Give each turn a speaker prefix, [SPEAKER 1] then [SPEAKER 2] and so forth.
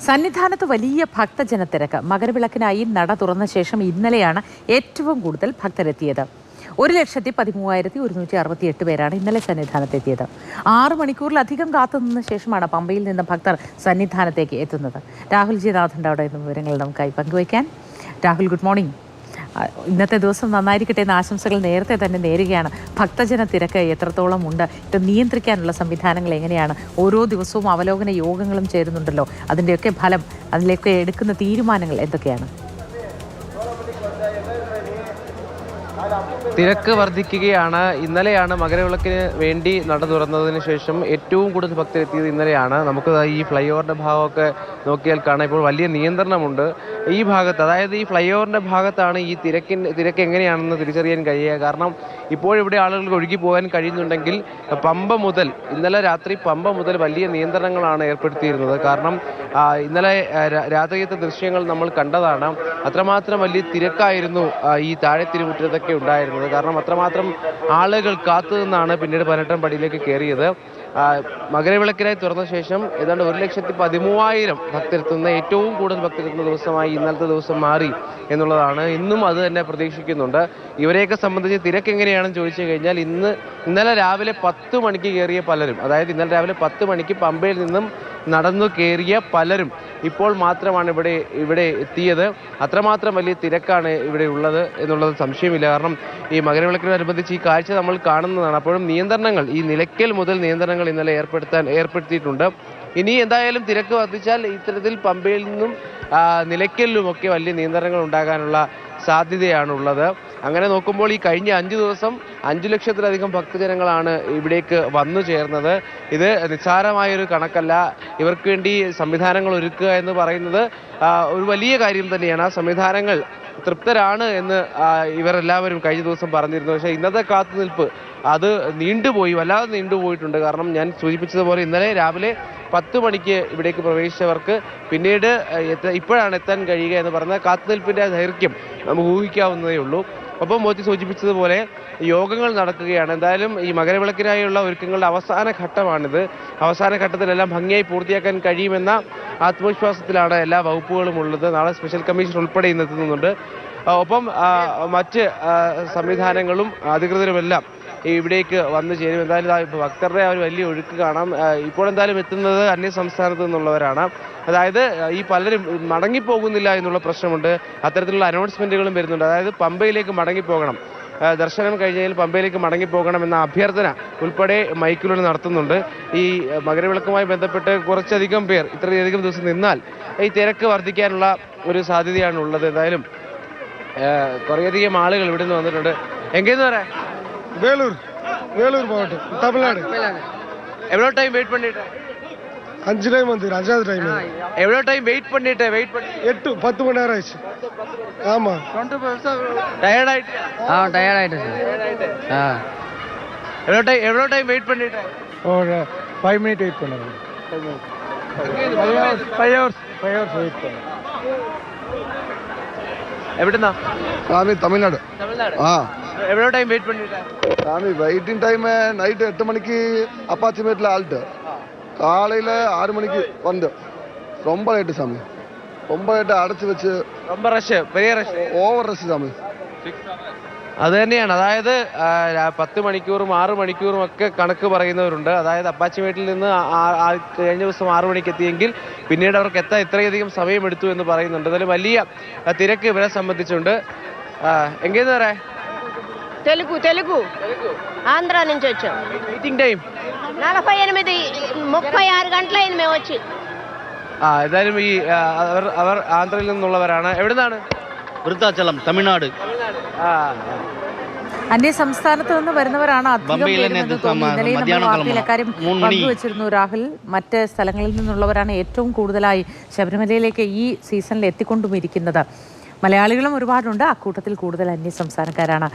[SPEAKER 1] സന്നിധാനത്ത് വലിയ ഭക്തജനത്തിരക്ക്. മകരവിളക്കിനായി നട തുറന്ന ശേഷം ഇന്നലെയാണ് ഏറ്റവും കൂടുതൽ ഭക്തരെത്തിയത്. 1,13,168 പേരാണ് ഇന്നലെ സന്നിധാനത്തെത്തിയത്. 6 മണിക്കൂറിലധികം കാത്തുനിന്ന ശേഷമാണ് പമ്പയിൽ നിന്ന് ഭക്തർ സന്നിധാനത്തേക്ക് എത്തുന്നത്. രാഹുൽ ജി നാഥൻ്റെ അവിടെ നിന്ന് വിവരങ്ങൾ നമുക്കായി പങ്കുവയ്ക്കാൻ. Rahul, good morning. ഇന്നത്തെ ദിവസം നന്നായിരിക്കട്ടെ എന്ന ആശംസകൾ നേരത്തെ തന്നെ നേരുകയാണ്. ഭക്തജന തിരക്ക് എത്രത്തോളം ഉണ്ട്, ഇത് നിയന്ത്രിക്കാനുള്ള സംവിധാനങ്ങൾ എങ്ങനെയാണ്? ഓരോ ദിവസവും അവലോകന യോഗങ്ങളും ചേരുന്നുണ്ടല്ലോ, അതിൻ്റെയൊക്കെ ഫലം, അതിലേക്ക് എടുക്കുന്ന തീരുമാനങ്ങൾ എന്തൊക്കെയാണ്?
[SPEAKER 2] തിരക്ക് വർദ്ധിക്കുകയാണ്. ഇന്നലെയാണ് മകരവിളക്കിന് വേണ്ടി നട തുറന്നതിന് ശേഷം ഏറ്റവും കൂടുതൽ ഭക്തരെത്തിയത് ഇന്നലെയാണ്. നമുക്ക് ഈ ഫ്ലൈ ഓവറിൻ്റെ ഭാഗമൊക്കെ നോക്കിയാൽ കാണാം, ഇപ്പോൾ വലിയ നിയന്ത്രണമുണ്ട് ഈ ഭാഗത്ത്. അതായത് ഈ ഫ്ലൈ ഓവറിൻ്റെ ഭാഗത്താണ് ഈ തിരക്ക് എങ്ങനെയാണെന്ന് തിരിച്ചറിയാൻ കഴിയുക. കാരണം ഇപ്പോഴിവിടെ ആളുകൾക്ക് ഒഴുകി പോകാൻ കഴിയുന്നുണ്ടെങ്കിൽ പമ്പ മുതൽ ഇന്നലെ രാത്രി പമ്പ മുതൽ വലിയ നിയന്ത്രണങ്ങളാണ് ഏർപ്പെടുത്തിയിരുന്നത്. കാരണം ഇന്നലെ രാത്രിയത്തെ ദൃശ്യങ്ങൾ നമ്മൾ കണ്ടതാണ്. അത്രമാത്രം വലിയ തിരക്കായിരുന്നു ഈ താഴെ തിരുമുറ്റത്തൊക്കെ ഉണ്ടായിരുന്നത്. കാരണം അത്രമാത്രം ആളുകൾ കാത്തു നിന്നാണ് പിന്നീട് 18-ാം പടിയിലേക്ക് കയറിയത്. മകരവിളക്കിനായി തുറന്ന ശേഷം ഏതാണ്ട് 1,13,000 ഭക്തരെത്തുന്ന, ഏറ്റവും കൂടുതൽ ഭക്തരെത്തുന്ന ദിവസമായി ഇന്നലത്തെ ദിവസം മാറി എന്നുള്ളതാണ്. ഇന്നും അത് തന്നെ പ്രതീക്ഷിക്കുന്നുണ്ട്. ഇവരെയൊക്കെ സംബന്ധിച്ച് തിരക്ക് എങ്ങനെയാണെന്ന് ചോദിച്ചു കഴിഞ്ഞാൽ ഇന്നലെ രാവിലെ 10 മണിക്ക് കയറിയ പലരും, അതായത് ഇന്നലെ രാവിലെ 10 മണിക്ക് പമ്പയിൽ നിന്നും നടന്നു കയറിയ പലരും ഇപ്പോൾ മാത്രമാണ് ഇവിടെ എത്തിയത്. അത്രമാത്രം വലിയ തിരക്കാണ് ഇവിടെ ഉള്ളത് എന്നുള്ളത് സംശയമില്ല. കാരണം ഈ മകരവിളക്കിനോടനുബന്ധിച്ച് ഈ കാഴ്ച നമ്മൾ കാണുന്നതാണ്. അപ്പോഴും നിയന്ത്രണങ്ങൾ, ഈ നിലയ്ക്കൽ മുതൽ നിയന്ത്രണങ്ങൾ ഇന്നലെ ഏർപ്പെടുത്തിയിട്ടുണ്ട്. ഇനി എന്തായാലും തിരക്ക് വർദ്ധിച്ചാൽ ഇത്തരത്തിൽ പമ്പയിൽ നിന്നും നിലയ്ക്കലിലുമൊക്കെ വലിയ നിയന്ത്രണങ്ങൾ ഉണ്ടാകാനുള്ള സാധ്യതയാണുള്ളത്. അങ്ങനെ നോക്കുമ്പോൾ ഈ കഴിഞ്ഞ 5 ദിവസം 5 ലക്ഷത്തിലധികം ഭക്തജനങ്ങളാണ് ഇവിടേക്ക് വന്നു ചേർന്നത്. ഇത് നിസ്സാരമായൊരു കണക്കല്ല. ഇവർക്ക് വേണ്ടി സംവിധാനങ്ങൾ ഒരുക്കുക എന്ന് പറയുന്നത് ഒരു വലിയ കാര്യം തന്നെയാണ്. ആ സംവിധാനങ്ങൾ തൃപ്തരാണ് എന്ന് ഇവരെല്ലാവരും കഴിഞ്ഞ ദിവസം പറഞ്ഞിരുന്നു. പക്ഷേ ഇന്നത്തെ കാത്തുനിൽപ്പ് അത് നീണ്ടുപോയി, വല്ലാതെ നീണ്ടുപോയിട്ടുണ്ട്. കാരണം ഞാൻ സൂചിപ്പിച്ചതുപോലെ ഇന്നലെ രാവിലെ 10 മണിക്ക് ഇവിടേക്ക് പ്രവേശിച്ചവർക്ക് പിന്നീട് ഇപ്പോഴാണ് എത്താൻ കഴിയുക എന്ന് പറഞ്ഞാൽ കാത്തുനിൽപ്പിൻ്റെ ദൈർഘ്യം നമുക്ക് ഊഹിക്കാവുന്നതേ ഉള്ളൂ. ഒപ്പം മോത്തി സൂചിപ്പിച്ചതുപോലെ യോഗങ്ങൾ നടക്കുകയാണ്. എന്തായാലും ഈ മകരവിളക്കിനായുള്ള ഒരുക്കങ്ങളുടെ അവസാന ഘട്ടമാണിത്. അവസാന ഘട്ടത്തിലെല്ലാം ഭംഗിയായി പൂർത്തിയാക്കാൻ കഴിയുമെന്ന ആത്മവിശ്വാസത്തിലാണ് എല്ലാ വകുപ്പുകളും ഉള്ളത്. നാളെ സ്പെഷ്യൽ കമ്മീഷൻ ഉൾപ്പെടെ ഇന്നെത്തുന്നുണ്ട്. ഒപ്പം മറ്റ് സംവിധാനങ്ങളും അധികൃതരുമെല്ലാം ഇവിടേക്ക് വന്നു ചേരും. എന്തായാലും ഭക്തരുടെ ആ ഒരു വലിയ ഒഴുക്ക് കാണാം. ഇപ്പോൾ എന്തായാലും എത്തുന്നത് അന്യ സംസ്ഥാനത്ത് നിന്നുള്ളവരാണ്. അതായത് ഈ പലരും മടങ്ങിപ്പോകുന്നില്ല എന്നുള്ള പ്രശ്നമുണ്ട്. അത്തരത്തിലുള്ള അനൗൺസ്മെന്റുകളും വരുന്നുണ്ട്. അതായത് പമ്പയിലേക്ക് മടങ്ങിപ്പോകണം, ദർശനം കഴിഞ്ഞാൽ പമ്പയിലേക്ക് മടങ്ങിപ്പോകണം എന്ന അഭ്യർത്ഥന ഉൾപ്പെടെ മൈക്കിലൂടെ നടത്തുന്നുണ്ട്. ഈ മകരവിളക്കുമായി ബന്ധപ്പെട്ട് കുറച്ചധികം പേർ ഇത്രയധികം ദിവസം നിന്നാൽ ഈ തിരക്ക് വർദ്ധിക്കാനുള്ള ഒരു സാധ്യതയാണ് ഉള്ളത്. എന്തായാലും കുറേയധികം ആളുകൾ ഇവിടെ നിന്ന് വന്നിട്ടുണ്ട്. എങ്കേന്ന് പറയാം,
[SPEAKER 3] வேலூர் மாவட்டம், தமிழ்நாடு.
[SPEAKER 2] எவ்வளோ டைம் வெயிட் பண்ணிட்டு?
[SPEAKER 3] 5 டைம் வந்து 5வது டைம்.
[SPEAKER 2] எவ்வளோ டைம் வெயிட் பண்ணி
[SPEAKER 3] 8-10 மணி நேரம் ஆயிடுச்சு. ஆமா,
[SPEAKER 2] டயர்ட் ஆயிட்டு?
[SPEAKER 4] டயர்ட் ஆயிட்டு சார்.
[SPEAKER 2] எவ்வளோ டைம் வெயிட் பண்ணிட்டு?
[SPEAKER 3] ஒரு 5 மினிட் வெயிட் பண்ணேன். 5 hours வெயிட் பண்ணேன்.
[SPEAKER 2] എവിടുന്നാ?
[SPEAKER 3] தமிழ்நாடு.
[SPEAKER 2] எவ்வளோ டைம் வெயிட் பண்ணிட்டு?
[SPEAKER 3] சாமி வெயிட்டிங் டைம் நைட்டு 8 மணிக்கு அப்பாச்சி மேட்டில் ஆள்ட்டு, காலையில் 6 மணிக்கு வந்து. ரொம்ப லேட்டு சாமி, ரொம்ப லேட்டு அடைச்சி வச்சு.
[SPEAKER 2] ரொம்ப ரஷ്, பெரிய ரഷ്,
[SPEAKER 3] ഓവർ റഷ് സാമി.
[SPEAKER 2] അത് തന്നെയാണ്. അതായത് 10 മണിക്കൂറും 6 മണിക്കൂറും ഒക്കെ കണക്ക് പറയുന്നവരുണ്ട്. അതായത് അപ്പാച്ചിമേട്ടിൽ നിന്ന് കഴിഞ്ഞ ദിവസം 6 മണിക്ക് എത്തിയെങ്കിൽ പിന്നീട് അവർക്ക് എത്താൻ ഇത്രയധികം സമയമെടുത്തു എന്ന് പറയുന്നുണ്ട്. അതിൽ വലിയ തിരക്ക് ഇവരെ സംബന്ധിച്ചുണ്ട്. എങ്കേന്ന് പറയാ?
[SPEAKER 5] తెలుగు ఆంధ్ర నుంచి వచ్చాం.
[SPEAKER 2] వెయిటింగ్ టైం
[SPEAKER 5] 48-36 గంటలైంది మేము వచ్చి.
[SPEAKER 2] ഏതായാലും ഈ അവർ ആന്ധ്രയിൽ നിന്നുള്ളവരാണ്. എവിടുന്നാണ്?
[SPEAKER 4] விருத்தாச்சலம், தமிழ்நாடு.
[SPEAKER 1] അന്യ സംസ്ഥാനത്ത് നിന്ന് വരുന്നവരാണ് അധികം പേരുമെന്ന് തോന്നുന്നു. ഇന്നലെയും നമ്മൾ വാർത്തയിൽ അക്കാര്യം പങ്കുവച്ചിരുന്നു രാഹുൽ. മറ്റ് സ്ഥലങ്ങളിൽ നിന്നുള്ളവരാണ് ഏറ്റവും കൂടുതലായി ശബരിമലയിലേക്ക് ഈ സീസണിൽ എത്തിക്കൊണ്ടുമിരിക്കുന്നത്. മലയാളികളും ഒരുപാടുണ്ട്, അക്കൂട്ടത്തിൽ കൂടുതൽ അന്യ സംസ്ഥാനക്കാരാണ്.